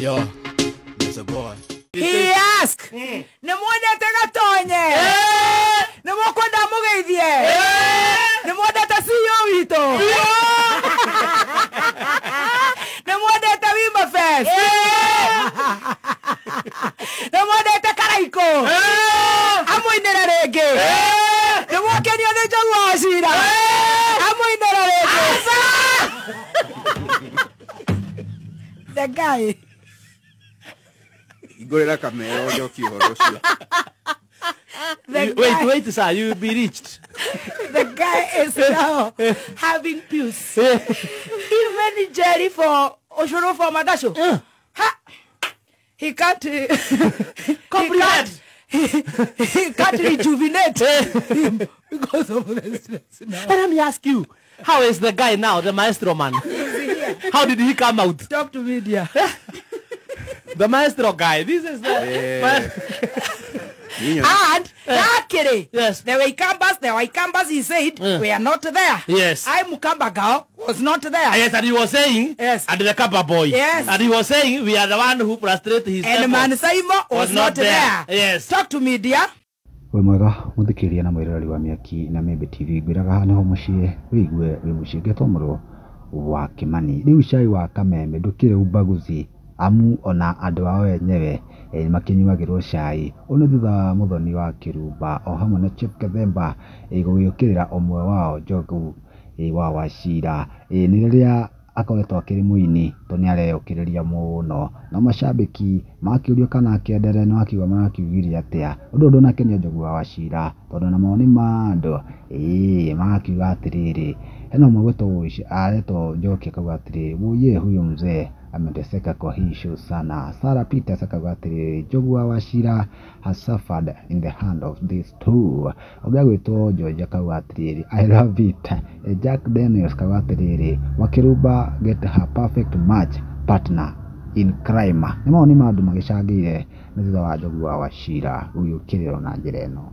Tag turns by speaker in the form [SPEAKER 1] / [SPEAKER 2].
[SPEAKER 1] yo, that's a boy.
[SPEAKER 2] He asked, Nemwode Tegatonye, Nemokwenda Mugeithie, Nemwode Tasiyo Wito, Nemwode Tawimba Fest, Nemwode Tekaraiko, Amoinera Rege, Nemwokenyo de Jawashira, Amoinera Rege. The guy.
[SPEAKER 3] Wait,
[SPEAKER 1] sir, you will be reached.
[SPEAKER 2] The guy is now having peace. Even Jerry for Oshoro for Madasho. He can't he can't rejuvenate him because of the stress now.
[SPEAKER 1] Let me ask you, how is the guy now, the maestro man? How did he come out?
[SPEAKER 2] Talk to media.
[SPEAKER 1] The maestro guy. This is the
[SPEAKER 2] And actually,
[SPEAKER 1] yes,
[SPEAKER 2] the Waikambas, he said, we are not there.
[SPEAKER 1] Yes.
[SPEAKER 2] I Mukamba girl was not there.
[SPEAKER 1] Yes, and he was saying,
[SPEAKER 2] yes,
[SPEAKER 1] and the Kappa boy.
[SPEAKER 2] Yes.
[SPEAKER 1] And he was saying, we are the one who frustrated his
[SPEAKER 2] and Man Saimo was not there.
[SPEAKER 1] Yes.
[SPEAKER 2] Talk to media.
[SPEAKER 4] We mwega muthikiria na mwirari wa miaki na Membe TV gwiraga hana ho mucie wigue wi mucie getomro wa Kimani riu cai wa Kameme ndukire ubaguzi amu ona andu ao enyewe makinyuagirwo cai une thutha muthoni wa Kirumba o hamwe na Chief Kathemba gugiyukirira omwe wao Njogu wa Wachira ni riria akoretwo akiri muini to ni areyukiriria muno na mashabiki makiurio kana akiendere no akiuga marakiugiria atia undu nakenia Njogu wa Wachira tondu na maoni ma andu makiuga atiriri hena mwegweto areto Njoki akauga atiriri wuye huyo mzee ameteseka kwa hii show sana. Sarah Peters akauga atiriri Njogu wa Wachira has suffered in the hand of these two. Ogagwetwo George akauga atiriri I love it. Jack Daniels akauga atiriri Wakirumba get her perfect match partner in crime. Ni maoni ma andu magicangire ni thutha wa Njogu wa Wachira uyu kiriro na njira eno.